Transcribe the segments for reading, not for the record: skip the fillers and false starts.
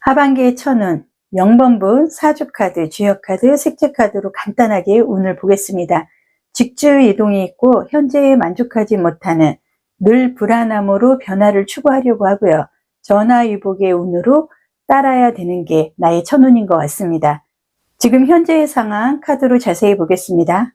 하반기의 천운, 명번분, 사주카드, 주역카드, 색채카드로 간단하게 운을 보겠습니다. 직주 이동이 있고 현재에 만족하지 못하는 늘 불안함으로 변화를 추구하려고 하고요. 전화위복의 운으로 따라야 되는 게 나의 천운인 것 같습니다. 지금 현재의 상황 카드로 자세히 보겠습니다.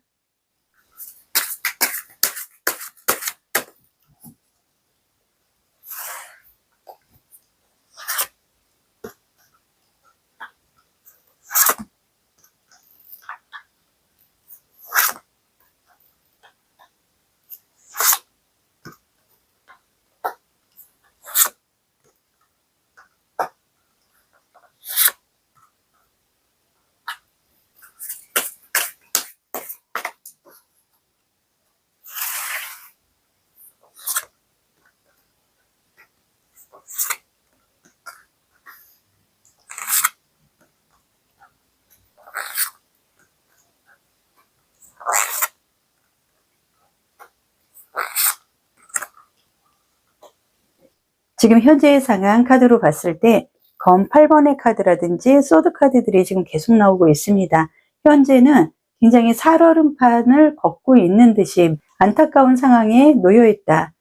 지금 현재의 상황 카드로 봤을 때 검 8번의 카드라든지 소드 카드들이 지금 계속 나오고 있습니다. 현재는 굉장히 살얼음판을 걷고 있는 듯이 안타까운 상황에 놓여 있다.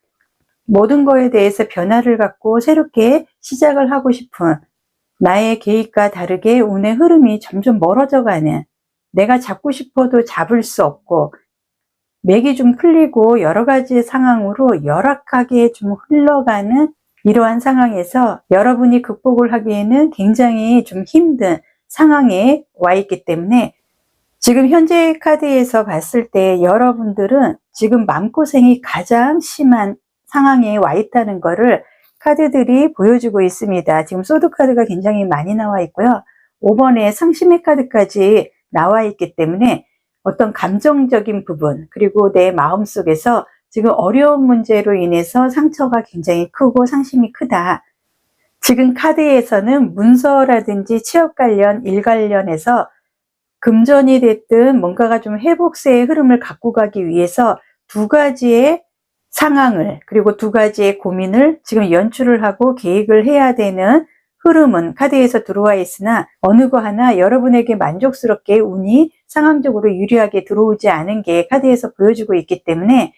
모든 거에 대해서 변화를 갖고 새롭게 시작을 하고 싶은 나의 계획과 다르게 운의 흐름이 점점 멀어져 가는, 내가 잡고 싶어도 잡을 수 없고 맥이 좀 풀리고 여러 가지 상황으로 열악하게 좀 흘러가는 이러한 상황에서 여러분이 극복을 하기에는 굉장히 좀 힘든 상황에 와 있기 때문에 지금 현재 카드에서 봤을 때 여러분들은 지금 마음고생이 가장 심한 상황에 와 있다는 것을 카드들이 보여주고 있습니다. 지금 소드 카드가 굉장히 많이 나와 있고요. 5번에 상심의 카드까지 나와 있기 때문에 어떤 감정적인 부분, 그리고 내 마음속에서 지금 어려운 문제로 인해서 상처가 굉장히 크고 상심이 크다. 지금 카드에서는 문서라든지 취업 관련, 일 관련해서 금전이 됐든 뭔가가 좀 회복세의 흐름을 갖고 가기 위해서 두 가지의 상황을, 그리고 두 가지의 고민을 지금 연출을 하고 계획을 해야 되는 흐름은 카드에서 들어와 있으나 어느 거 하나 여러분에게 만족스럽게 운이 상황적으로 유리하게 들어오지 않은 게 카드에서 보여주고 있기 때문에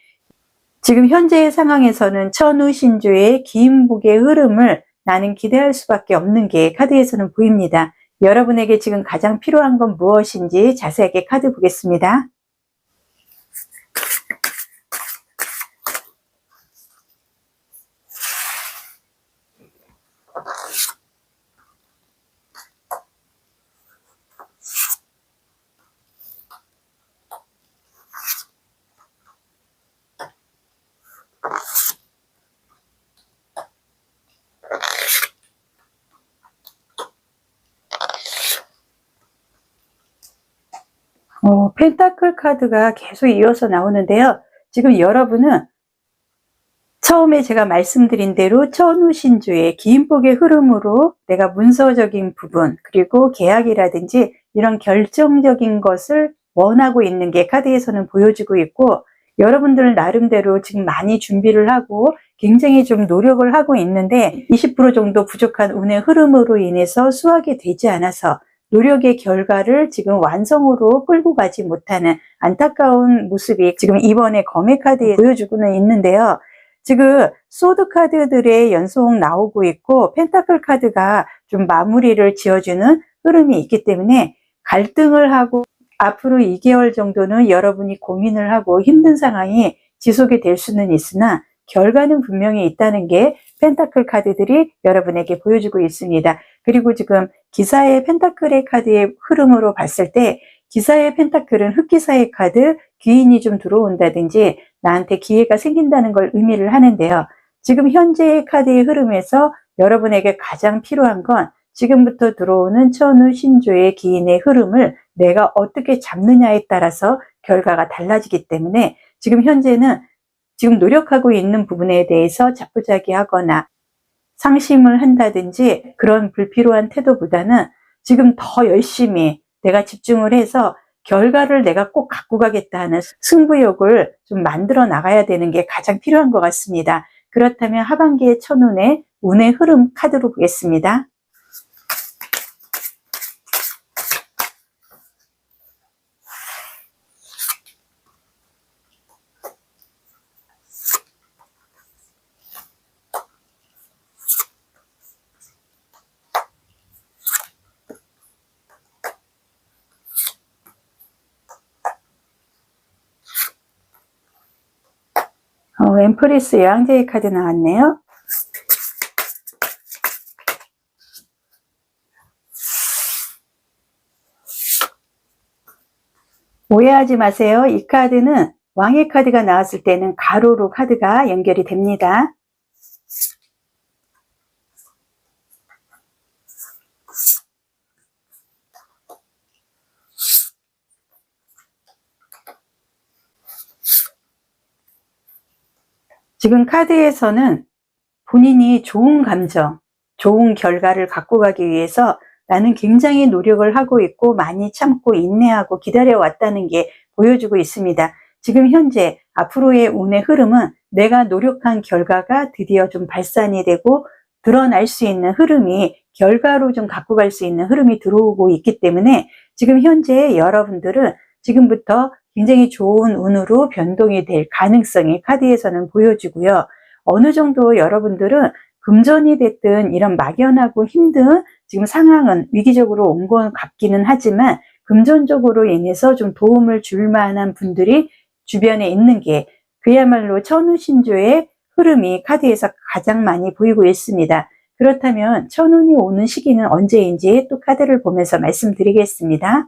지금 현재의 상황에서는 천우신주의 기인복의 흐름을 나는 기대할 수밖에 없는 게 카드에서는 보입니다. 여러분에게 지금 가장 필요한 건 무엇인지 자세하게 카드 보겠습니다. 펜타클 카드가 계속 이어서 나오는데요. 지금 여러분은 처음에 제가 말씀드린 대로 천우신주의 기인복의 흐름으로 내가 문서적인 부분, 그리고 계약이라든지 이런 결정적인 것을 원하고 있는 게 카드에서는 보여주고 있고, 여러분들 나름대로 지금 많이 준비를 하고 굉장히 좀 노력을 하고 있는데 20% 정도 부족한 운의 흐름으로 인해서 수확이 되지 않아서 노력의 결과를 지금 완성으로 끌고 가지 못하는 안타까운 모습이 지금 이번에 검의 카드에 보여주고는 있는데요. 지금 소드 카드들의 연속 나오고 있고 펜타클 카드가 좀 마무리를 지어주는 흐름이 있기 때문에 갈등을 하고 앞으로 2개월 정도는 여러분이 고민을 하고 힘든 상황이 지속이 될 수는 있으나 결과는 분명히 있다는 게 펜타클 카드들이 여러분에게 보여주고 있습니다. 그리고 지금 기사의 펜타클의 카드의 흐름으로 봤을 때 기사의 펜타클은 흑기사의 카드, 귀인이 좀 들어온다든지 나한테 기회가 생긴다는 걸 의미를 하는데요. 지금 현재의 카드의 흐름에서 여러분에게 가장 필요한 건 지금부터 들어오는 천우 신조의 기인의 흐름을 내가 어떻게 잡느냐에 따라서 결과가 달라지기 때문에 지금 현재는 지금 노력하고 있는 부분에 대해서 자포자기하거나 상심을 한다든지 그런 불필요한 태도보다는 지금 더 열심히 내가 집중을 해서 결과를 내가 꼭 갖고 가겠다 하는 승부욕을 좀 만들어 나가야 되는 게 가장 필요한 것 같습니다. 그렇다면 하반기의 천운의 운의 흐름 카드로 보겠습니다. 엠프리스 여왕제의 카드 나왔네요. 오해하지 마세요. 이 카드는 왕의 카드가 나왔을 때는 가로로 카드가 연결이 됩니다. 지금 카드에서는 본인이 좋은 감정, 좋은 결과를 갖고 가기 위해서 나는 굉장히 노력을 하고 있고 많이 참고 인내하고 기다려왔다는 게 보여주고 있습니다. 지금 현재 앞으로의 운의 흐름은 내가 노력한 결과가 드디어 좀 발산이 되고 드러날 수 있는 흐름이 결과로 좀 갖고 갈 수 있는 흐름이 들어오고 있기 때문에 지금 현재 여러분들은 지금부터 굉장히 좋은 운으로 변동이 될 가능성이 카드에서는 보여지고요. 어느 정도 여러분들은 금전이 됐든 이런 막연하고 힘든 지금 상황은 위기적으로 온 것 같기는 하지만 금전적으로 인해서 좀 도움을 줄 만한 분들이 주변에 있는 게 그야말로 천우신조의 흐름이 카드에서 가장 많이 보이고 있습니다. 그렇다면 천운이 오는 시기는 언제인지 또 카드를 보면서 말씀드리겠습니다.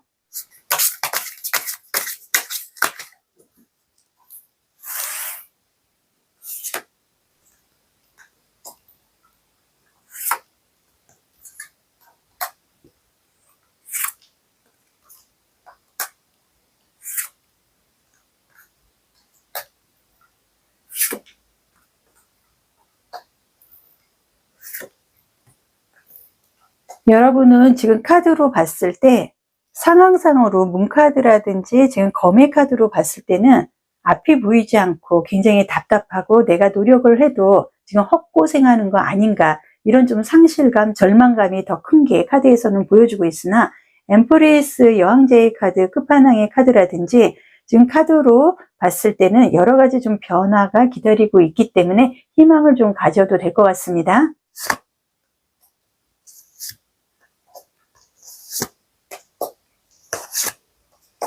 여러분은 지금 카드로 봤을 때 상황상으로 문카드라든지 지금 검의 카드로 봤을 때는 앞이 보이지 않고 굉장히 답답하고 내가 노력을 해도 지금 헛고생하는 거 아닌가 이런 좀 상실감, 절망감이 더 큰 게 카드에서는 보여주고 있으나 엠프레스 여왕제의 카드, 끝판왕의 카드라든지 지금 카드로 봤을 때는 여러 가지 좀 변화가 기다리고 있기 때문에 희망을 좀 가져도 될 것 같습니다.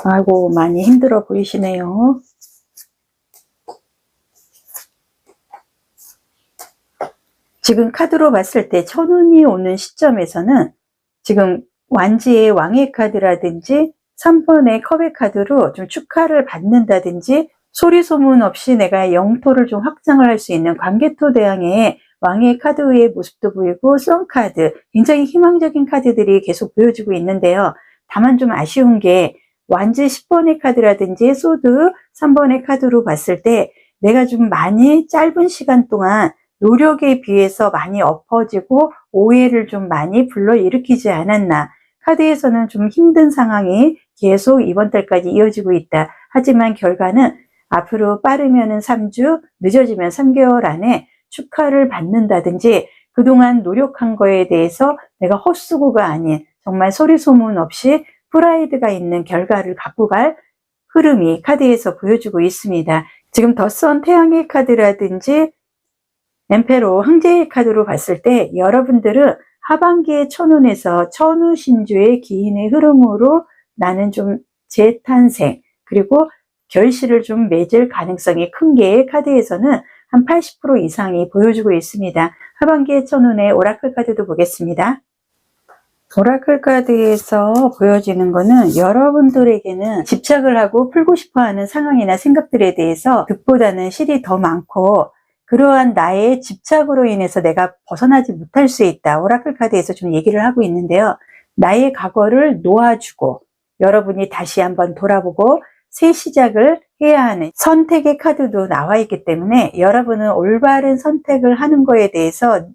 아이고 많이 힘들어 보이시네요. 지금 카드로 봤을 때 천운이 오는 시점에서는 지금 완지의 왕의 카드라든지 3번의 컵의 카드로 좀 축하를 받는다든지 소리 소문 없이 내가 영토를 좀 확장을 할 수 있는 광개토대왕의 왕의 카드의 모습도 보이고 썬카드 굉장히 희망적인 카드들이 계속 보여지고 있는데요. 다만 좀 아쉬운 게 완지 10번의 카드라든지 소드 3번의 카드로 봤을 때 내가 좀 많이 짧은 시간 동안 노력에 비해서 많이 엎어지고 오해를 좀 많이 불러일으키지 않았나. 카드에서는 좀 힘든 상황이 계속 이번 달까지 이어지고 있다. 하지만 결과는 앞으로 빠르면 3주, 늦어지면 3개월 안에 축하를 받는다든지 그동안 노력한 거에 대해서 내가 헛수고가 아닌 정말 소리 소문 없이 프라이드가 있는 결과를 갖고 갈 흐름이 카드에서 보여주고 있습니다. 지금 더선 태양의 카드라든지 엠페로 황제의 카드로 봤을 때 여러분들은 하반기의 천운에서 천우신주의 기인의 흐름으로 나는 좀 재탄생 그리고 결실을 좀 맺을 가능성이 큰 게 카드에서는 한 80% 이상이 보여주고 있습니다. 하반기의 천운의 오라클 카드도 보겠습니다. 오라클 카드에서 보여지는 거는 여러분들에게는 집착을 하고 풀고 싶어하는 상황이나 생각들에 대해서 득보다는 실이 더 많고 그러한 나의 집착으로 인해서 내가 벗어나지 못할 수 있다. 오라클 카드에서 좀 얘기를 하고 있는데요. 나의 과거를 놓아주고 여러분이 다시 한번 돌아보고 새 시작을 해야 하는 선택의 카드도 나와 있기 때문에 여러분은 올바른 선택을 하는 거에 대해서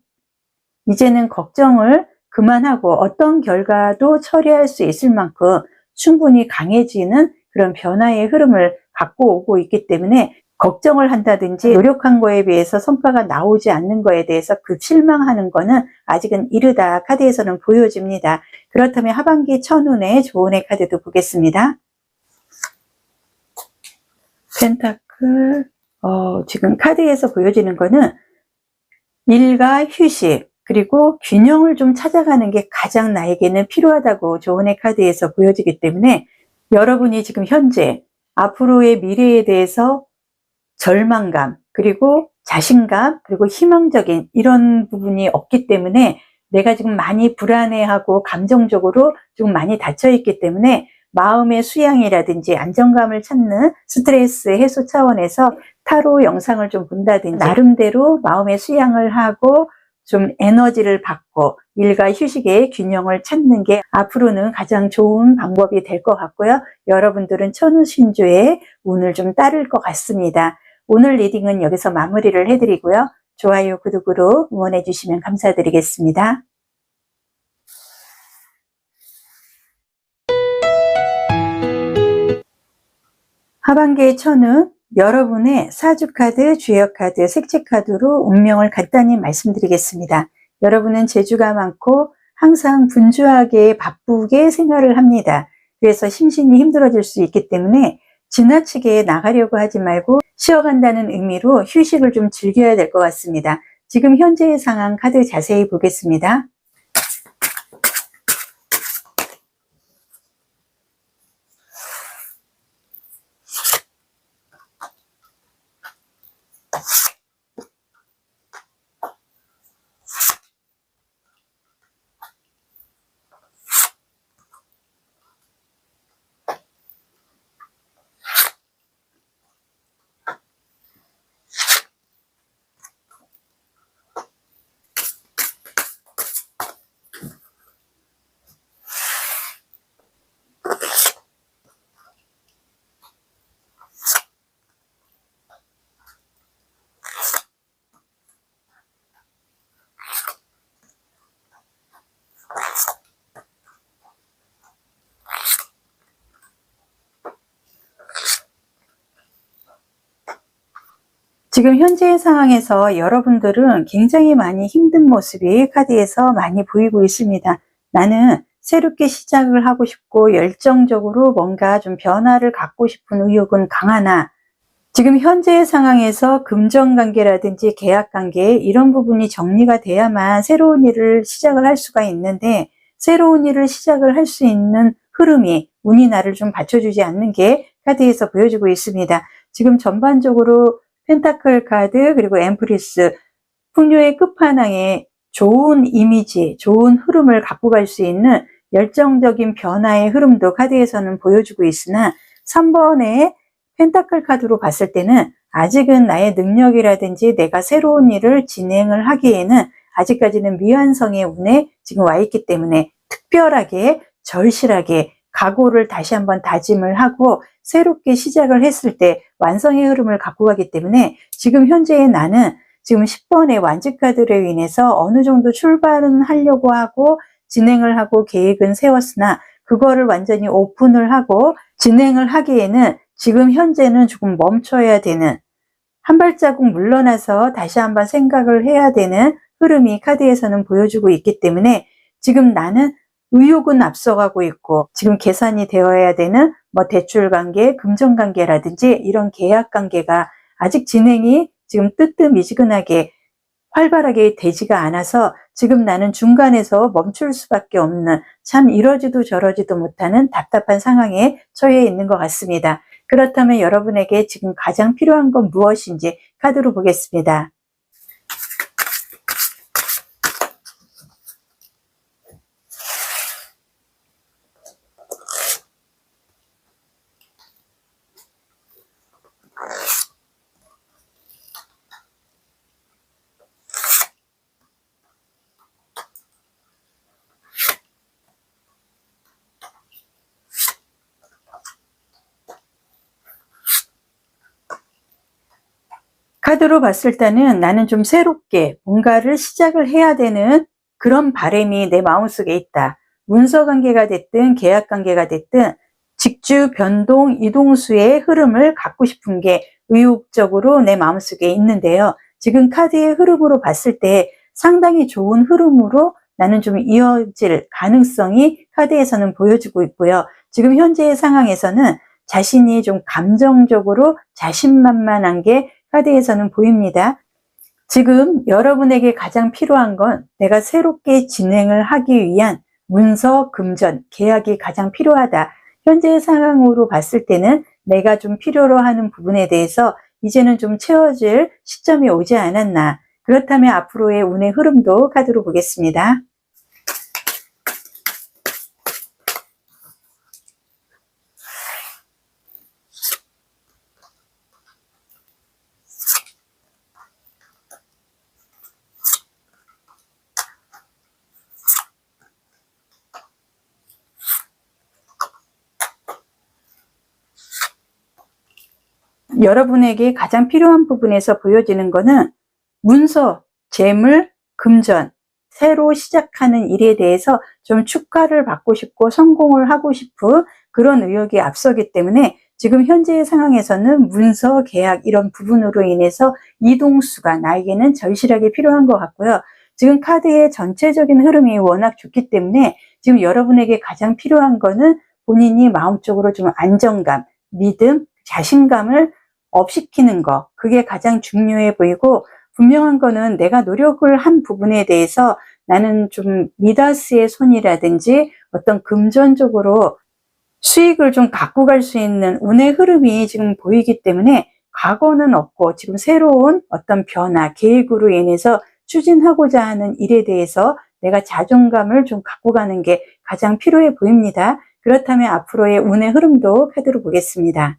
이제는 걱정을 그만하고 어떤 결과도 처리할 수 있을 만큼 충분히 강해지는 그런 변화의 흐름을 갖고 오고 있기 때문에 걱정을 한다든지 노력한 거에 비해서 성과가 나오지 않는 거에 대해서 실망하는 거는 아직은 이르다 카드에서는 보여집니다. 그렇다면 하반기 천운의 조언의 카드도 보겠습니다. 펜타클 지금 카드에서 보여지는 거는 일과 휴식 그리고 균형을 좀 찾아가는 게 가장 나에게는 필요하다고 조언의 카드에서 보여지기 때문에 여러분이 지금 현재 앞으로의 미래에 대해서 절망감, 그리고 자신감, 그리고 희망적인 이런 부분이 없기 때문에 내가 지금 많이 불안해하고 감정적으로 좀 많이 닫혀 있기 때문에 마음의 수양이라든지 안정감을 찾는 스트레스 해소 차원에서 타로 영상을 좀 본다든지 나름대로 마음의 수양을 하고 좀 에너지를 받고 일과 휴식의 균형을 찾는 게 앞으로는 가장 좋은 방법이 될 것 같고요. 여러분들은 천우신조의 운을 좀 따를 것 같습니다. 오늘 리딩은 여기서 마무리를 해드리고요. 좋아요, 구독으로 응원해 주시면 감사드리겠습니다. 하반기의 천운, 여러분의 사주카드, 주역카드, 색채카드로 운명을 간단히 말씀드리겠습니다. 여러분은 재주가 많고 항상 분주하게 바쁘게 생활을 합니다. 그래서 심신이 힘들어질 수 있기 때문에 지나치게 나가려고 하지 말고 쉬어간다는 의미로 휴식을 좀 즐겨야 될 것 같습니다. 지금 현재의 상황 카드 자세히 보겠습니다. 지금 현재의 상황에서 여러분들은 굉장히 많이 힘든 모습이 카드에서 많이 보이고 있습니다. 나는 새롭게 시작을 하고 싶고 열정적으로 뭔가 좀 변화를 갖고 싶은 의욕은 강하나 지금 현재의 상황에서 금전관계라든지 계약관계 이런 부분이 정리가 돼야만 새로운 일을 시작을 할 수가 있는데 새로운 일을 시작을 할 수 있는 흐름이 운이 나를 좀 받쳐주지 않는 게 카드에서 보여주고 있습니다. 지금 전반적으로 펜타클 카드 그리고 엠프리스 풍요의 끝판왕에 좋은 이미지, 좋은 흐름을 갖고 갈 수 있는 열정적인 변화의 흐름도 카드에서는 보여주고 있으나 3번의 펜타클 카드로 봤을 때는 아직은 나의 능력이라든지 내가 새로운 일을 진행을 하기에는 아직까지는 미완성의 운에 지금 와 있기 때문에 특별하게 절실하게 각오를 다시 한번 다짐을 하고 새롭게 시작을 했을 때 완성의 흐름을 갖고 가기 때문에 지금 현재의 나는 지금 10번의 완지카드로 인해서 어느 정도 출발은 하려고 하고 진행을 하고 계획은 세웠으나 그거를 완전히 오픈을 하고 진행을 하기에는 지금 현재는 조금 멈춰야 되는 한 발자국 물러나서 다시 한번 생각을 해야 되는 흐름이 카드에서는 보여주고 있기 때문에 지금 나는 의욕은 앞서가고 있고 지금 계산이 되어야 되는 뭐 대출관계, 금전관계라든지 이런 계약관계가 아직 진행이 지금 뜨뜻미지근하게 활발하게 되지가 않아서 지금 나는 중간에서 멈출 수밖에 없는 참 이러지도 저러지도 못하는 답답한 상황에 처해 있는 것 같습니다. 그렇다면 여러분에게 지금 가장 필요한 건 무엇인지 카드로 보겠습니다. 카드로 봤을 때는 나는 좀 새롭게 뭔가를 시작을 해야 되는 그런 바람이 내 마음속에 있다. 문서관계가 됐든 계약관계가 됐든 직주, 변동, 이동수의 흐름을 갖고 싶은 게 의욕적으로 내 마음속에 있는데요. 지금 카드의 흐름으로 봤을 때 상당히 좋은 흐름으로 나는 좀 이어질 가능성이 카드에서는 보여주고 있고요. 지금 현재의 상황에서는 자신이 좀 감정적으로 자신만만한 게 카드에서는 보입니다. 지금 여러분에게 가장 필요한 건 내가 새롭게 진행을 하기 위한 문서, 금전, 계약이 가장 필요하다. 현재의 상황으로 봤을 때는 내가 좀 필요로 하는 부분에 대해서 이제는 좀 채워질 시점이 오지 않았나. 그렇다면 앞으로의 운의 흐름도 카드로 보겠습니다. 여러분에게 가장 필요한 부분에서 보여지는 거는 문서, 재물, 금전, 새로 시작하는 일에 대해서 좀 축하를 받고 싶고 성공을 하고 싶은 그런 의욕이 앞서기 때문에 지금 현재의 상황에서는 문서, 계약 이런 부분으로 인해서 이동수가 나에게는 절실하게 필요한 것 같고요. 지금 카드의 전체적인 흐름이 워낙 좋기 때문에 지금 여러분에게 가장 필요한 거는 본인이 마음적으로 좀 안정감, 믿음, 자신감을 업시키는 거, 그게 가장 중요해 보이고, 분명한 거는 내가 노력을 한 부분에 대해서 나는 좀 미다스의 손이라든지 어떤 금전적으로 수익을 좀 갖고 갈 수 있는 운의 흐름이 지금 보이기 때문에 과거는 없고 지금 새로운 어떤 변화, 계획으로 인해서 추진하고자 하는 일에 대해서 내가 자존감을 좀 갖고 가는 게 가장 필요해 보입니다. 그렇다면 앞으로의 운의 흐름도 카드로 보겠습니다.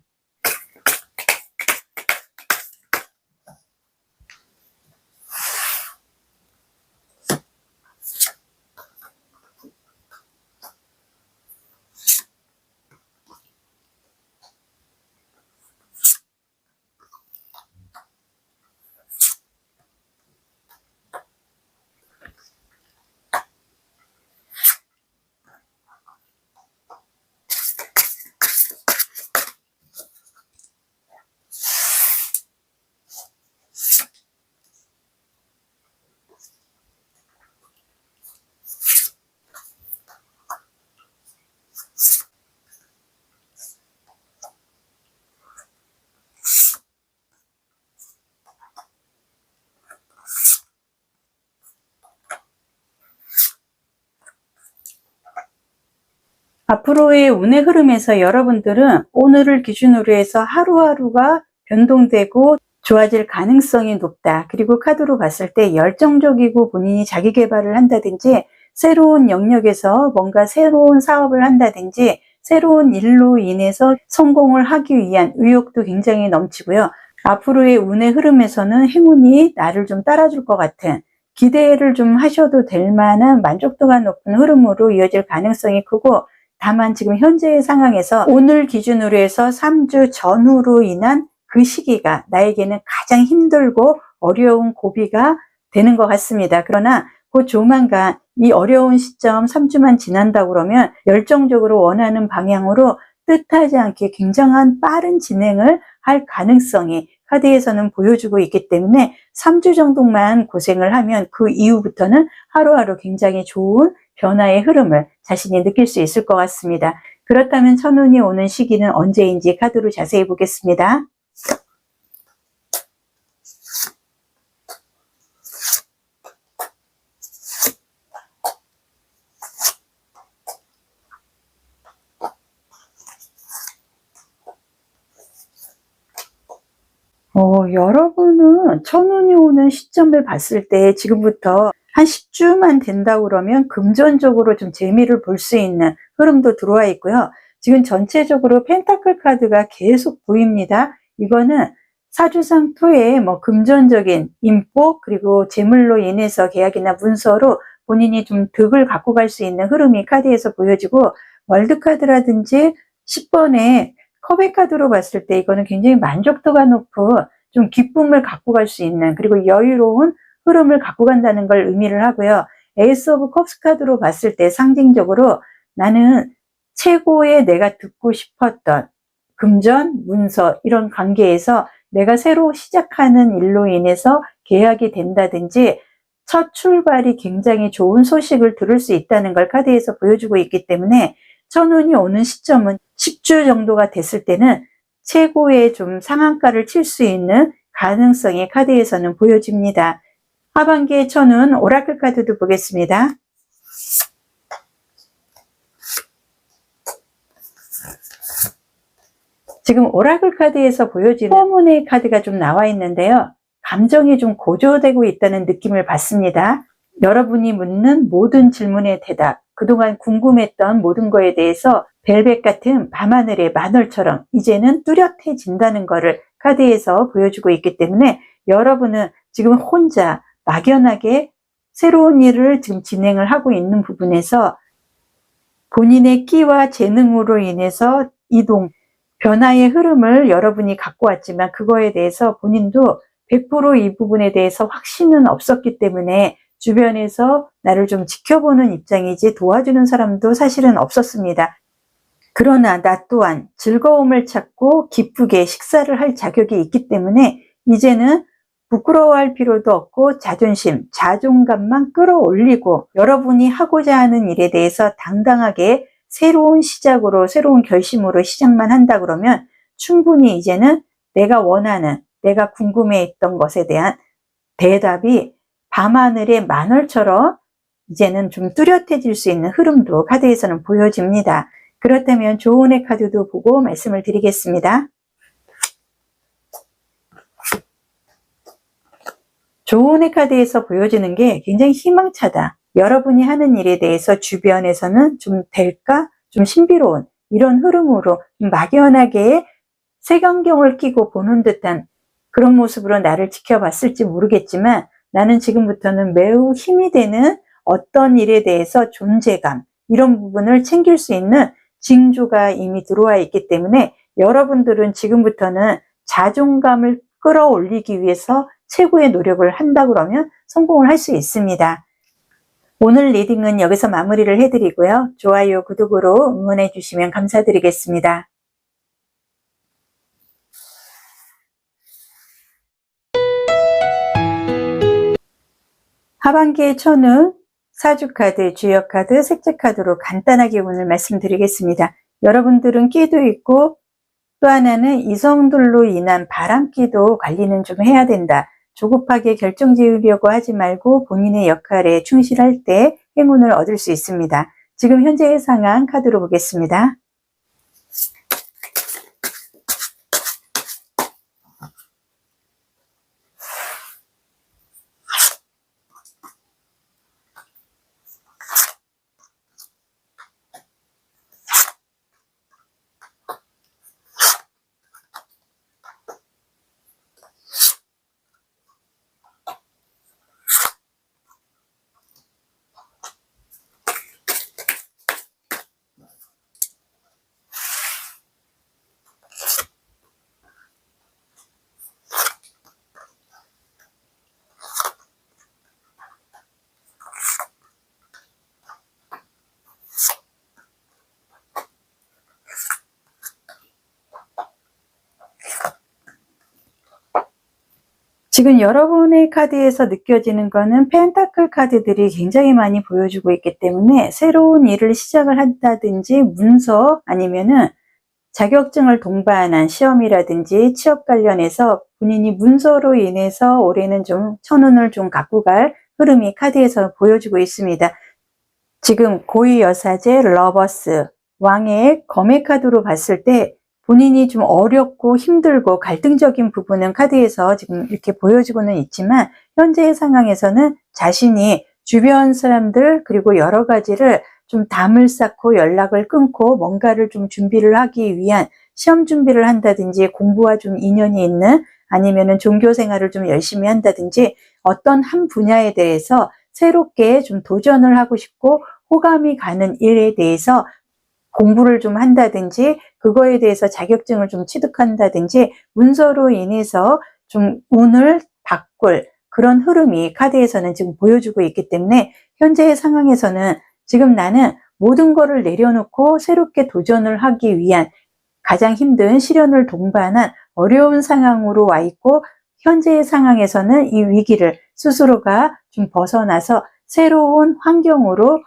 앞으로의 운의 흐름에서 여러분들은 오늘을 기준으로 해서 하루하루가 변동되고 좋아질 가능성이 높다. 그리고 카드로 봤을 때 열정적이고 본인이 자기 개발을 한다든지 새로운 영역에서 뭔가 새로운 사업을 한다든지 새로운 일로 인해서 성공을 하기 위한 의욕도 굉장히 넘치고요. 앞으로의 운의 흐름에서는 행운이 나를 좀 따라줄 것 같은, 기대를 좀 하셔도 될 만한 만족도가 높은 흐름으로 이어질 가능성이 크고, 다만 지금 현재의 상황에서 오늘 기준으로 해서 3주 전후로 인한 그 시기가 나에게는 가장 힘들고 어려운 고비가 되는 것 같습니다. 그러나 곧 조만간 이 어려운 시점 3주만 지난다고 그러면 열정적으로 원하는 방향으로 뜻하지 않게 굉장한 빠른 진행을 할 가능성이 카드에서는 보여주고 있기 때문에 3주 정도만 고생을 하면 그 이후부터는 하루하루 굉장히 좋은 변화의 흐름을 자신이 느낄 수 있을 것 같습니다. 그렇다면 천운이 오는 시기는 언제인지 카드로 자세히 보겠습니다. 여러분은 천운이 오는 시점을 봤을 때 지금부터 한 10주만 된다고 그러면 금전적으로 좀 재미를 볼 수 있는 흐름도 들어와 있고요. 지금 전체적으로 펜타클 카드가 계속 보입니다. 이거는 사주상 토의 뭐 금전적인 인복 그리고 재물로 인해서 계약이나 문서로 본인이 좀 득을 갖고 갈 수 있는 흐름이 카드에서 보여지고, 월드카드라든지 10번의 컵의 카드로 봤을 때 이거는 굉장히 만족도가 높은 좀 기쁨을 갖고 갈 수 있는, 그리고 여유로운 흐름을 갖고 간다는 걸 의미를 하고요. 에이스 오브 컵스 카드로 봤을 때 상징적으로 나는 최고의 내가 듣고 싶었던 금전, 문서 이런 관계에서 내가 새로 시작하는 일로 인해서 계약이 된다든지 첫 출발이 굉장히 좋은 소식을 들을 수 있다는 걸 카드에서 보여주고 있기 때문에 천운이 오는 시점은 10주 정도가 됐을 때는 최고의 좀 상한가를 칠 수 있는 가능성이 카드에서는 보여집니다. 하반기의 천운 오라클 카드도 보겠습니다. 지금 오라클 카드에서 보여지는 포문의 카드가 좀 나와 있는데요. 감정이 좀 고조되고 있다는 느낌을 받습니다. 여러분이 묻는 모든 질문의 대답, 그동안 궁금했던 모든 거에 대해서 벨벳 같은 밤하늘의 만월처럼 이제는 뚜렷해진다는 것을 카드에서 보여주고 있기 때문에 여러분은 지금 혼자 막연하게 새로운 일을 지금 진행을 하고 있는 부분에서 본인의 끼와 재능으로 인해서 이동, 변화의 흐름을 여러분이 갖고 왔지만 그거에 대해서 본인도 100% 이 부분에 대해서 확신은 없었기 때문에 주변에서 나를 좀 지켜보는 입장이지 도와주는 사람도 사실은 없었습니다. 그러나 나 또한 즐거움을 찾고 기쁘게 식사를 할 자격이 있기 때문에 이제는 부끄러워할 필요도 없고 자존심, 자존감만 끌어올리고 여러분이 하고자 하는 일에 대해서 당당하게 새로운 시작으로, 새로운 결심으로 시작만 한다 그러면 충분히 이제는 내가 원하는, 내가 궁금해했던 것에 대한 대답이 밤하늘의 만월처럼 이제는 좀 뚜렷해질 수 있는 흐름도 카드에서는 보여집니다. 그렇다면 조언의 카드도 보고 말씀을 드리겠습니다. 조언의 카드에서 보여지는 게 굉장히 희망차다. 여러분이 하는 일에 대해서 주변에서는 좀 될까? 좀 신비로운 이런 흐름으로 좀 막연하게 색안경을 끼고 보는 듯한 그런 모습으로 나를 지켜봤을지 모르겠지만 나는 지금부터는 매우 힘이 되는 어떤 일에 대해서 존재감, 이런 부분을 챙길 수 있는 징조가 이미 들어와 있기 때문에 여러분들은 지금부터는 자존감을 끌어올리기 위해서 최고의 노력을 한다 그러면 성공을 할 수 있습니다. 오늘 리딩은 여기서 마무리를 해드리고요. 좋아요, 구독으로 응원해 주시면 감사드리겠습니다. 하반기의 천운, 사주카드, 주역카드, 색채카드로 간단하게 오늘 말씀드리겠습니다. 여러분들은 끼도 있고 또 하나는 이성들로 인한 바람기도 관리는 좀 해야 된다. 조급하게 결정 지으려고 하지 말고 본인의 역할에 충실할 때 행운을 얻을 수 있습니다. 지금 현재의 상황 카드로 보겠습니다. 지금 여러분의 카드에서 느껴지는 거는 펜타클 카드들이 굉장히 많이 보여주고 있기 때문에 새로운 일을 시작을 한다든지 문서 아니면은 자격증을 동반한 시험이라든지 취업 관련해서 본인이 문서로 인해서 올해는 좀 천운을 좀 갖고 갈 흐름이 카드에서 보여주고 있습니다. 지금 고위여사제, 러버스, 왕의 검의 카드로 봤을 때 본인이 좀 어렵고 힘들고 갈등적인 부분은 카드에서 지금 이렇게 보여지고는 있지만 현재의 상황에서는 자신이 주변 사람들 그리고 여러 가지를 좀 담을 쌓고 연락을 끊고 뭔가를 좀 준비를 하기 위한 시험 준비를 한다든지 공부와 좀 인연이 있는 아니면은 종교 생활을 좀 열심히 한다든지 어떤 한 분야에 대해서 새롭게 좀 도전을 하고 싶고 호감이 가는 일에 대해서 공부를 좀 한다든지 그거에 대해서 자격증을 좀 취득한다든지 문서로 인해서 좀 운을 바꿀 그런 흐름이 카드에서는 지금 보여주고 있기 때문에 현재의 상황에서는 지금 나는 모든 거를 내려놓고 새롭게 도전을 하기 위한 가장 힘든 시련을 동반한 어려운 상황으로 와 있고 현재의 상황에서는 이 위기를 스스로가 좀 벗어나서 새로운 환경으로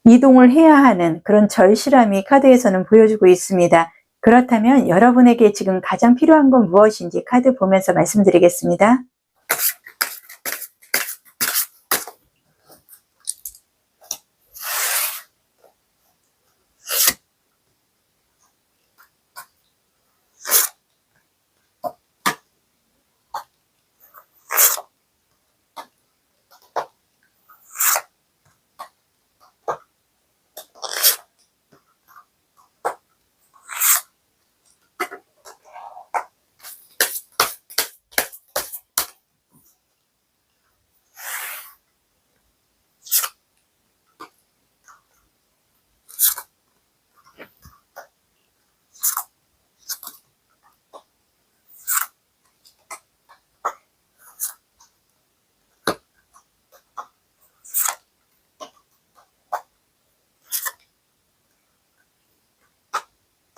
이동을 해야 하는 그런 절실함이 카드에서는 보여주고 있습니다. 그렇다면 여러분에게 지금 가장 필요한 건 무엇인지 카드 보면서 말씀드리겠습니다.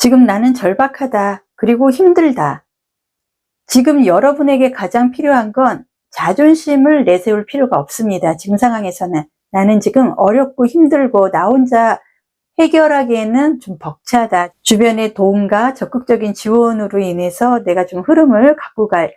지금 나는 절박하다. 그리고 힘들다. 지금 여러분에게 가장 필요한 건 자존심을 내세울 필요가 없습니다. 지금 상황에서는. 나는 지금 어렵고 힘들고 나 혼자 해결하기에는 좀 벅차다. 주변의 도움과 적극적인 지원으로 인해서 내가 좀 흐름을 갖고 갈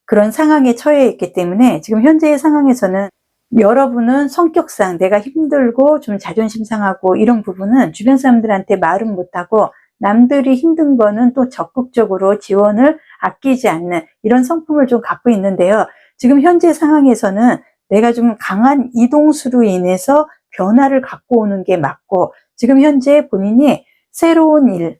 그런 상황에 처해 있기 때문에 지금 현재의 상황에서는 여러분은 성격상 내가 힘들고 좀 자존심 상하고 이런 부분은 주변 사람들한테 말은 못하고 남들이 힘든 거는 또 적극적으로 지원을 아끼지 않는 이런 성품을 좀 갖고 있는데요. 지금 현재 상황에서는 내가 좀 강한 이동수로 인해서 변화를 갖고 오는 게 맞고 지금 현재 본인이 새로운 일,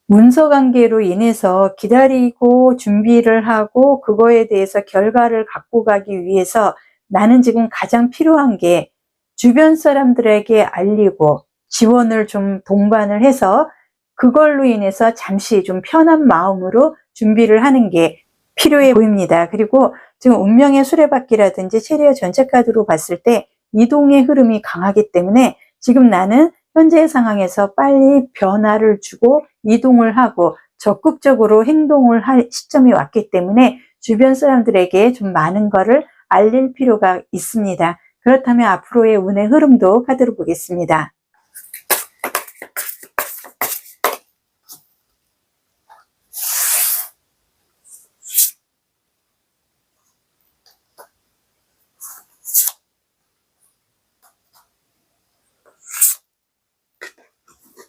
문서관계로 인해서 기다리고 준비를 하고 그거에 대해서 결과를 갖고 가기 위해서 나는 지금 가장 필요한 게 주변 사람들에게 알리고 지원을 좀 동반을 해서 그걸로 인해서 잠시 좀 편한 마음으로 준비를 하는 게 필요해 보입니다. 그리고 지금 운명의 수레바퀴라든지 체리어 전체 카드로 봤을 때 이동의 흐름이 강하기 때문에 지금 나는 현재의 상황에서 빨리 변화를 주고 이동을 하고 적극적으로 행동을 할 시점이 왔기 때문에 주변 사람들에게 좀 많은 거를 알릴 필요가 있습니다. 그렇다면 앞으로의 운의 흐름도 카드로 보겠습니다.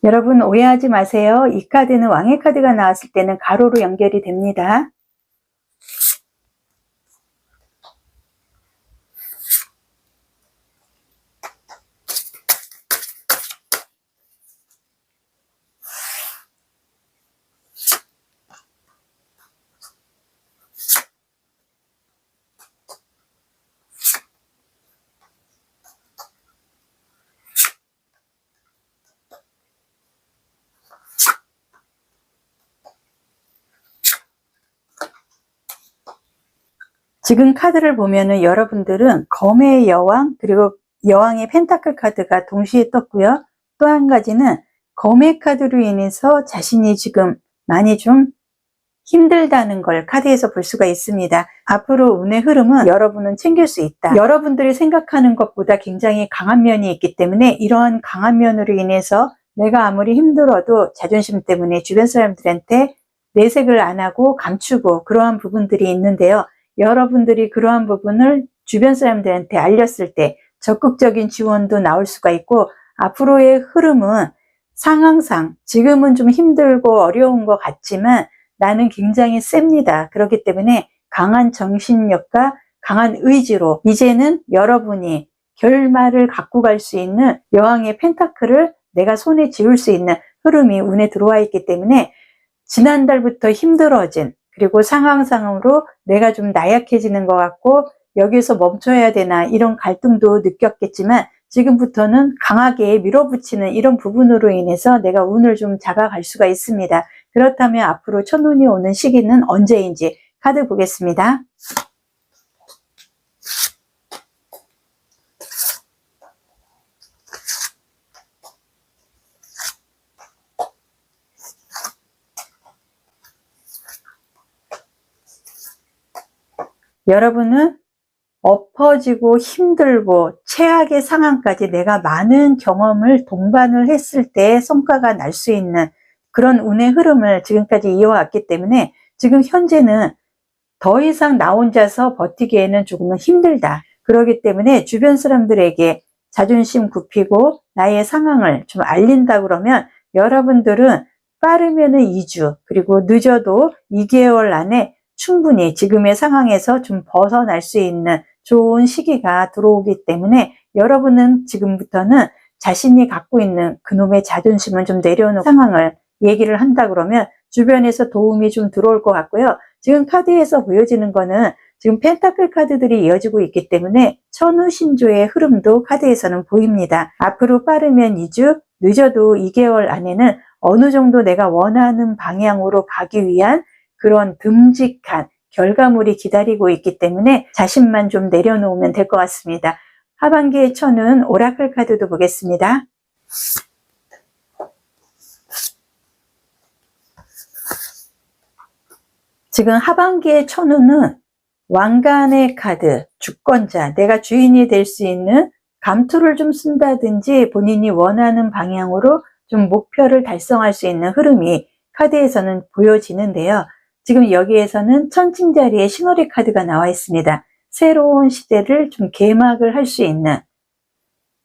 여러분 오해하지 마세요. 이 카드는 왕의 카드가 나왔을 때는 가로로 연결이 됩니다. 지금 카드를 보면은 여러분들은 검의 여왕 그리고 여왕의 펜타클 카드가 동시에 떴고요. 또 한 가지는 검의 카드로 인해서 자신이 지금 많이 좀 힘들다는 걸 카드에서 볼 수가 있습니다. 앞으로 운의 흐름은 여러분은 챙길 수 있다. 여러분들이 생각하는 것보다 굉장히 강한 면이 있기 때문에 이러한 강한 면으로 인해서 내가 아무리 힘들어도 자존심 때문에 주변 사람들한테 내색을 안 하고 감추고 그러한 부분들이 있는데요. 여러분들이 그러한 부분을 주변 사람들한테 알렸을 때 적극적인 지원도 나올 수가 있고 앞으로의 흐름은 상황상 지금은 좀 힘들고 어려운 것 같지만 나는 굉장히 셉니다. 그렇기 때문에 강한 정신력과 강한 의지로 이제는 여러분이 결말을 갖고 갈 수 있는 여왕의 펜타클을 내가 손에 쥐을 수 있는 흐름이 운에 들어와 있기 때문에 지난달부터 힘들어진 그리고 상황상으로 내가 좀 나약해지는 것 같고 여기서 멈춰야 되나 이런 갈등도 느꼈겠지만 지금부터는 강하게 밀어붙이는 이런 부분으로 인해서 내가 운을 좀 잡아갈 수가 있습니다. 그렇다면 앞으로 첫운이 오는 시기는 언제인지 카드 보겠습니다. 여러분은 엎어지고 힘들고 최악의 상황까지 내가 많은 경험을 동반을 했을 때 성과가 날 수 있는 그런 운의 흐름을 지금까지 이어왔기 때문에 지금 현재는 더 이상 나 혼자서 버티기에는 조금은 힘들다. 그렇기 때문에 주변 사람들에게 자존심 굽히고 나의 상황을 좀 알린다 그러면 여러분들은 빠르면은 2주 그리고 늦어도 2개월 안에 충분히 지금의 상황에서 좀 벗어날 수 있는 좋은 시기가 들어오기 때문에 여러분은 지금부터는 자신이 갖고 있는 그놈의 자존심은 좀 내려놓은 상황을 얘기를 한다 그러면 주변에서 도움이 좀 들어올 것 같고요. 지금 카드에서 보여지는 거는 지금 펜타클 카드들이 이어지고 있기 때문에 천우신조의 흐름도 카드에서는 보입니다. 앞으로 빠르면 2주, 늦어도 2개월 안에는 어느 정도 내가 원하는 방향으로 가기 위한 그런 듬직한 결과물이 기다리고 있기 때문에 자신만 좀 내려놓으면 될 것 같습니다. 하반기의 천운 오라클 카드도 보겠습니다. 지금 하반기의 천운은 왕관의 카드, 주권자, 내가 주인이 될 수 있는 감투를 좀 쓴다든지 본인이 원하는 방향으로 좀 목표를 달성할 수 있는 흐름이 카드에서는 보여지는데요. 지금 여기에서는 천칭자리에 신호리 카드가 나와 있습니다. 새로운 시대를 좀 개막을 할 수 있는,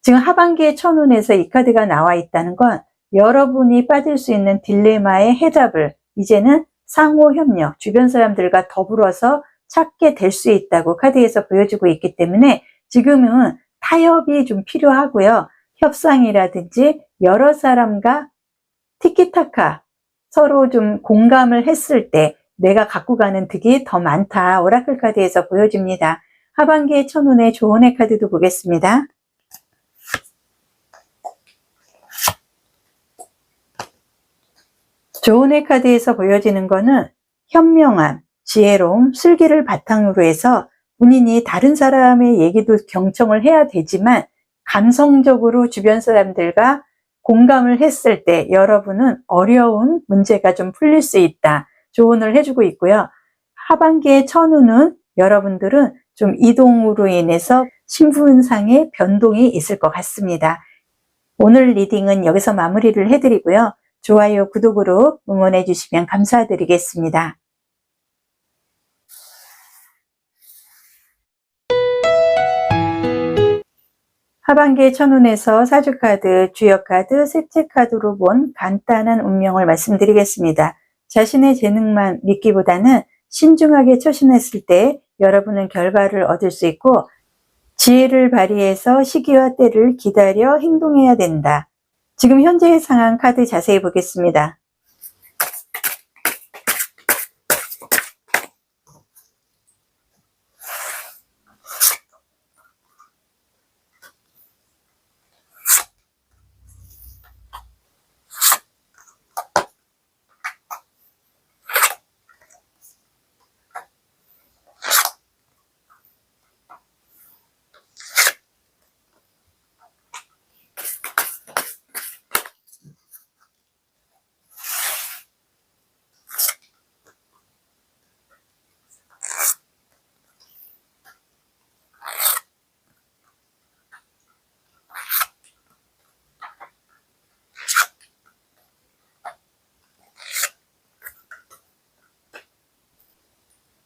지금 하반기의 천운에서 이 카드가 나와 있다는 건 여러분이 빠질 수 있는 딜레마의 해답을 이제는 상호협력, 주변 사람들과 더불어서 찾게 될 수 있다고 카드에서 보여주고 있기 때문에 지금은 타협이 좀 필요하고요. 협상이라든지 여러 사람과 티키타카 서로 좀 공감을 했을 때 내가 갖고 가는 득이 더 많다. 오라클 카드에서 보여집니다. 하반기의 천운의 조언의 카드도 보겠습니다. 조언의 카드에서 보여지는 거는 현명함, 지혜로움, 슬기를 바탕으로 해서 본인이 다른 사람의 얘기도 경청을 해야 되지만 감성적으로 주변 사람들과 공감을 했을 때 여러분은 어려운 문제가 좀 풀릴 수 있다. 조언을 해주고 있고요. 하반기의 천운은 여러분들은 좀 이동으로 인해서 신분상의 변동이 있을 것 같습니다. 오늘 리딩은 여기서 마무리를 해드리고요. 좋아요, 구독으로 응원해 주시면 감사드리겠습니다. 하반기의 천운에서 사주카드, 주역카드, 셋째카드로 본 간단한 운명을 말씀드리겠습니다. 자신의 재능만 믿기보다는 신중하게 처신했을 때 여러분은 결과를 얻을 수 있고 지혜를 발휘해서 시기와 때를 기다려 행동해야 된다. 지금 현재의 상황 카드 자세히 보겠습니다.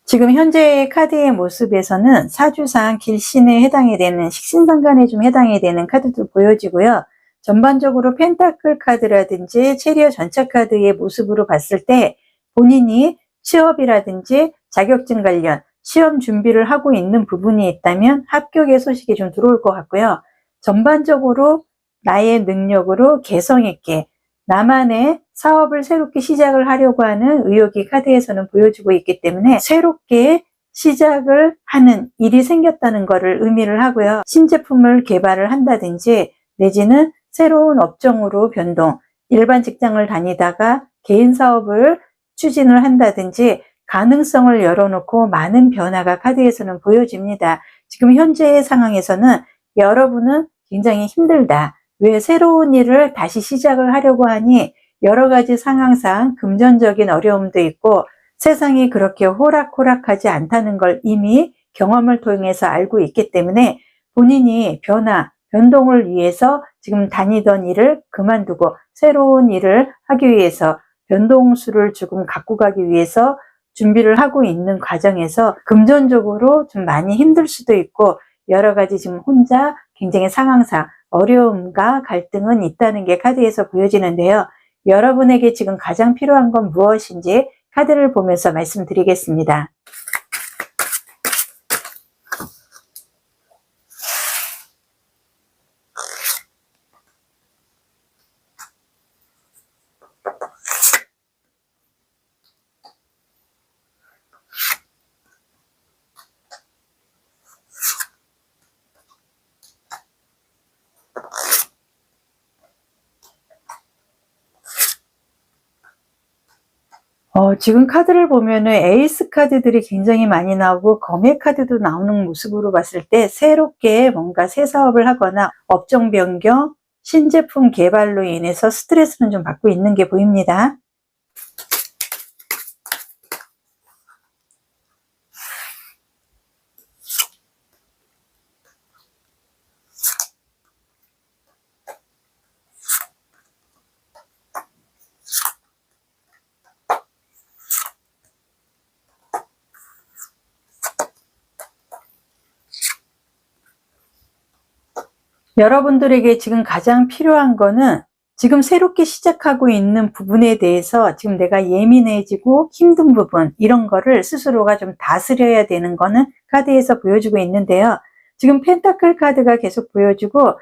지금 현재의 카드의 모습에서는 사주상 길신에 해당이 되는, 식신상간에 좀 해당이 되는 카드도 보여지고요. 전반적으로 펜타클 카드라든지 체리어 전차 카드의 모습으로 봤을 때 본인이 취업이라든지 자격증 관련 시험 준비를 하고 있는 부분이 있다면 합격의 소식이 좀 들어올 것 같고요. 전반적으로 나의 능력으로 개성 있게 나만의 사업을 새롭게 시작을 하려고 하는 의욕이 카드에서는 보여주고 있기 때문에 새롭게 시작을 하는 일이 생겼다는 것을 의미를 하고요. 신제품을 개발을 한다든지 내지는 새로운 업종으로 변동, 일반 직장을 다니다가 개인 사업을 추진을 한다든지 가능성을 열어놓고 많은 변화가 카드에서는 보여집니다. 지금 현재의 상황에서는 여러분은 굉장히 힘들다. 왜 새로운 일을 다시 시작을 하려고 하니 여러 가지 상황상 금전적인 어려움도 있고 세상이 그렇게 호락호락하지 않다는 걸 이미 경험을 통해서 알고 있기 때문에 본인이 변동을 위해서 지금 다니던 일을 그만두고 새로운 일을 하기 위해서 변동수를 조금 갖고 가기 위해서 준비를 하고 있는 과정에서 금전적으로 좀 많이 힘들 수도 있고 여러 가지 지금 혼자 굉장히 상황상 어려움과 갈등은 있다는 게 카드에서 보여지는데요. 여러분에게 지금 가장 필요한 건 무엇인지 카드를 보면서 말씀드리겠습니다. 지금 카드를 보면은 에이스 카드들이 굉장히 많이 나오고 검의 카드도 나오는 모습으로 봤을 때 새롭게 뭔가 새 사업을 하거나 업종 변경, 신제품 개발로 인해서 스트레스는 좀 받고 있는 게 보입니다. 여러분들에게 지금 가장 필요한 거는 지금 새롭게 시작하고 있는 부분에 대해서 지금 내가 예민해지고 힘든 부분, 이런 거를 스스로가 좀 다스려야 되는 거는 카드에서 보여주고 있는데요. 지금 펜타클 카드가 계속 보여주고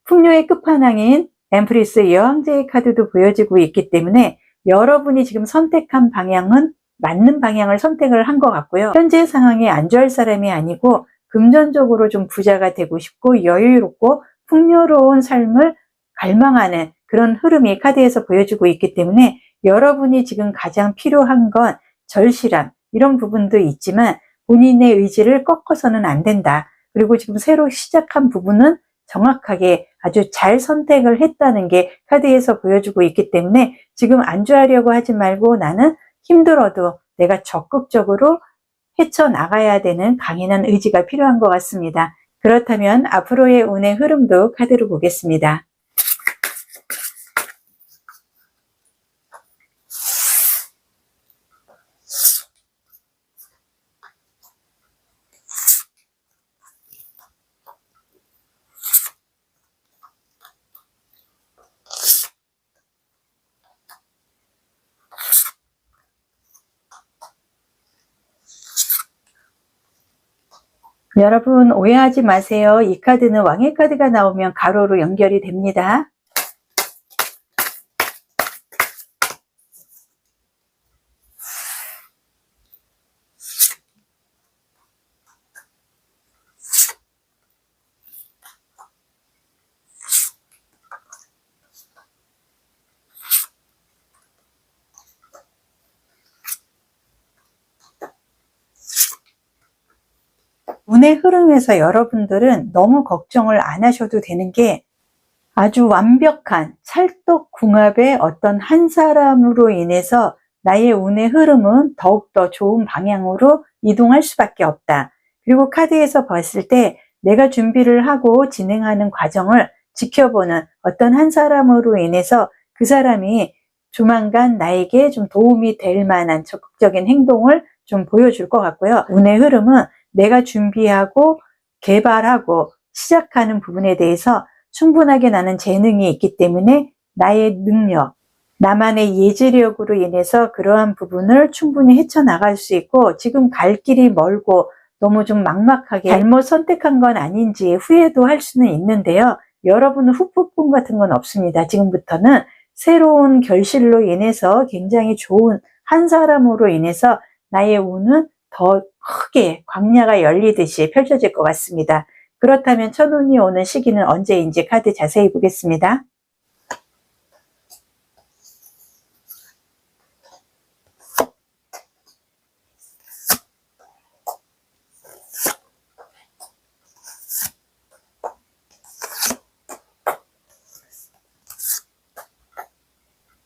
풍요의 끝판왕인 엠프리스 여왕제의 카드도 보여지고 있기 때문에 여러분이 지금 선택한 방향은 맞는 방향을 선택을 한 것 같고요. 현재 상황에 안주할 사람이 아니고 금전적으로 좀 부자가 되고 싶고 여유롭고 풍요로운 삶을 갈망하는 그런 흐름이 카드에서 보여주고 있기 때문에 여러분이 지금 가장 필요한 건 절실함, 이런 부분도 있지만 본인의 의지를 꺾어서는 안 된다. 그리고 지금 새로 시작한 부분은 정확하게 아주 잘 선택을 했다는 게 카드에서 보여주고 있기 때문에 지금 안주하려고 하지 말고 나는 힘들어도 내가 적극적으로 헤쳐나가야 되는 강인한 의지가 필요한 것 같습니다. 그렇다면 앞으로의 운의 흐름도 카드로 보겠습니다. 여러분 오해하지 마세요. 이 카드는 왕의 카드가 나오면 가로로 연결이 됩니다. 운의 흐름에서 여러분들은 너무 걱정을 안 하셔도 되는 게 아주 완벽한 찰떡궁합의 어떤 한 사람으로 인해서 나의 운의 흐름은 더욱더 좋은 방향으로 이동할 수밖에 없다. 그리고 카드에서 봤을 때 내가 준비를 하고 진행하는 과정을 지켜보는 어떤 한 사람으로 인해서 그 사람이 조만간 나에게 좀 도움이 될 만한 적극적인 행동을 좀 보여줄 것 같고요. 운의 흐름은 내가 준비하고 개발하고 시작하는 부분에 대해서 충분하게 나는 재능이 있기 때문에 나의 능력, 나만의 예지력으로 인해서 그러한 부분을 충분히 헤쳐나갈 수 있고 지금 갈 길이 멀고 너무 좀 막막하게 잘못 선택한 건 아닌지 후회도 할 수는 있는데요. 여러분은 후폭풍 같은 건 없습니다. 지금부터는 새로운 결실로 인해서 굉장히 좋은 한 사람으로 인해서 나의 운은 더 크게 광야가 열리듯이 펼쳐질 것 같습니다. 그렇다면 천운이 오는 시기는 언제인지 카드 자세히 보겠습니다.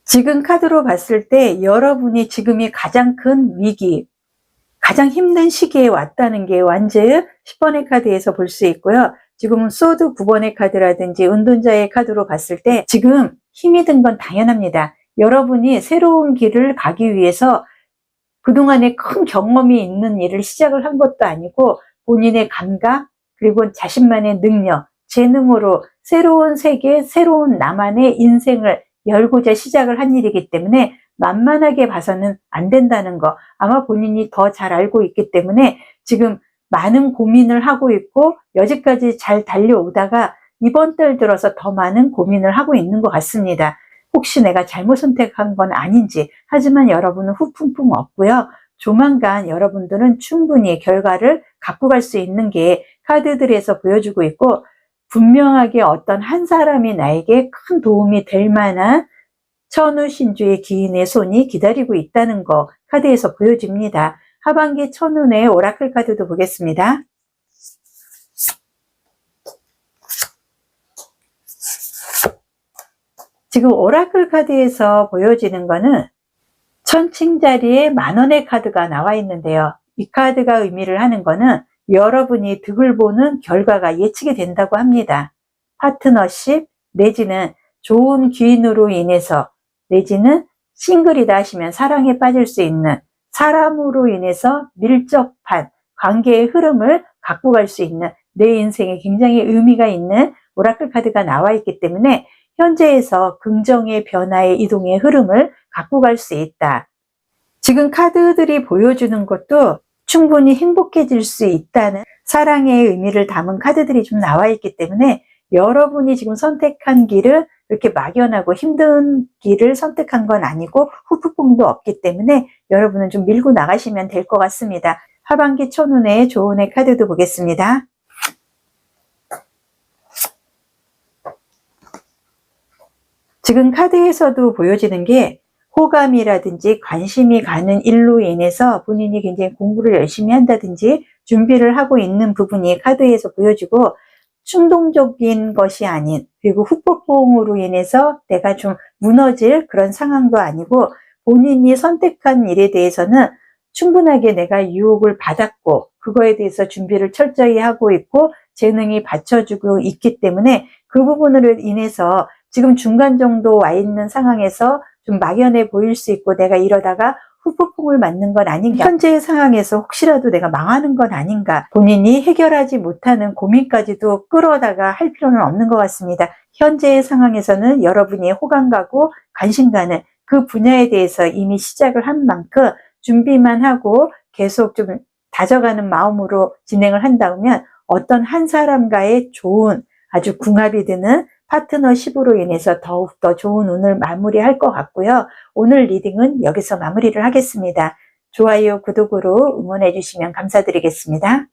지금 카드로 봤을 때 여러분이 지금이 가장 큰 위기, 가장 힘든 시기에 왔다는 게 완즈 10번의 카드에서 볼 수 있고요. 지금 소드 9번의 카드라든지 은둔자의 카드로 봤을 때 지금 힘이 든 건 당연합니다. 여러분이 새로운 길을 가기 위해서 그동안에 큰 경험이 있는 일을 시작을 한 것도 아니고 본인의 감각 그리고 자신만의 능력, 재능으로 새로운 세계, 새로운 나만의 인생을 열고자 시작을 한 일이기 때문에 만만하게 봐서는 안 된다는 거 아마 본인이 더 잘 알고 있기 때문에 지금 많은 고민을 하고 있고 여지까지 잘 달려오다가 이번 달 들어서 더 많은 고민을 하고 있는 것 같습니다. 혹시 내가 잘못 선택한 건 아닌지. 하지만 여러분은 후풍풍 없고요. 조만간 여러분들은 충분히 결과를 갖고 갈 수 있는 게 카드들에서 보여주고 있고 분명하게 어떤 한 사람이 나에게 큰 도움이 될 만한 천우신주의 기인의 손이 기다리고 있다는 거 카드에서 보여줍니다. 하반기 천운의 오라클 카드도 보겠습니다. 지금 오라클 카드에서 보여지는 거는 천칭자리에 만원의 카드가 나와 있는데요. 이 카드가 의미를 하는 거는 여러분이 득을 보는 결과가 예측이 된다고 합니다. 파트너십 내지는 좋은 귀인으로 인해서 내지는 싱글이다 하시면 사랑에 빠질 수 있는 사람으로 인해서 밀접한 관계의 흐름을 갖고 갈 수 있는 내 인생에 굉장히 의미가 있는 오라클 카드가 나와 있기 때문에 현재에서 긍정의 변화의 이동의 흐름을 갖고 갈 수 있다. 지금 카드들이 보여주는 것도 충분히 행복해질 수 있다는 사랑의 의미를 담은 카드들이 좀 나와 있기 때문에 여러분이 지금 선택한 길은 그렇게 막연하고 힘든 길을 선택한 건 아니고 후폭풍도 없기 때문에 여러분은 좀 밀고 나가시면 될 것 같습니다. 하반기 천운의 조운의 카드도 보겠습니다. 지금 카드에서도 보여지는 게 호감이라든지 관심이 가는 일로 인해서 본인이 굉장히 공부를 열심히 한다든지 준비를 하고 있는 부분이 카드에서 보여지고, 충동적인 것이 아닌, 그리고 후폭풍으로 인해서 내가 좀 무너질 그런 상황도 아니고 본인이 선택한 일에 대해서는 충분하게 내가 유혹을 받았고 그거에 대해서 준비를 철저히 하고 있고 재능이 받쳐주고 있기 때문에 그 부분으로 인해서 지금 중간 정도 와 있는 상황에서 좀 막연해 보일 수 있고 내가 이러다가 후폭풍을 맞는 건 아닌가, 현재의 상황에서 혹시라도 내가 망하는 건 아닌가, 본인이 해결하지 못하는 고민까지도 끌어다가 할 필요는 없는 것 같습니다. 현재의 상황에서는 여러분이 호감 가고 관심 가는 그 분야에 대해서 이미 시작을 한 만큼 준비만 하고 계속 좀 다져가는 마음으로 진행을 한다면 어떤 한 사람과의 좋은 아주 궁합이 드는 파트너십으로 인해서 더욱더 좋은 운을 마무리할 것 같고요. 오늘 리딩은 여기서 마무리를 하겠습니다. 좋아요, 구독으로 응원해 주시면 감사드리겠습니다.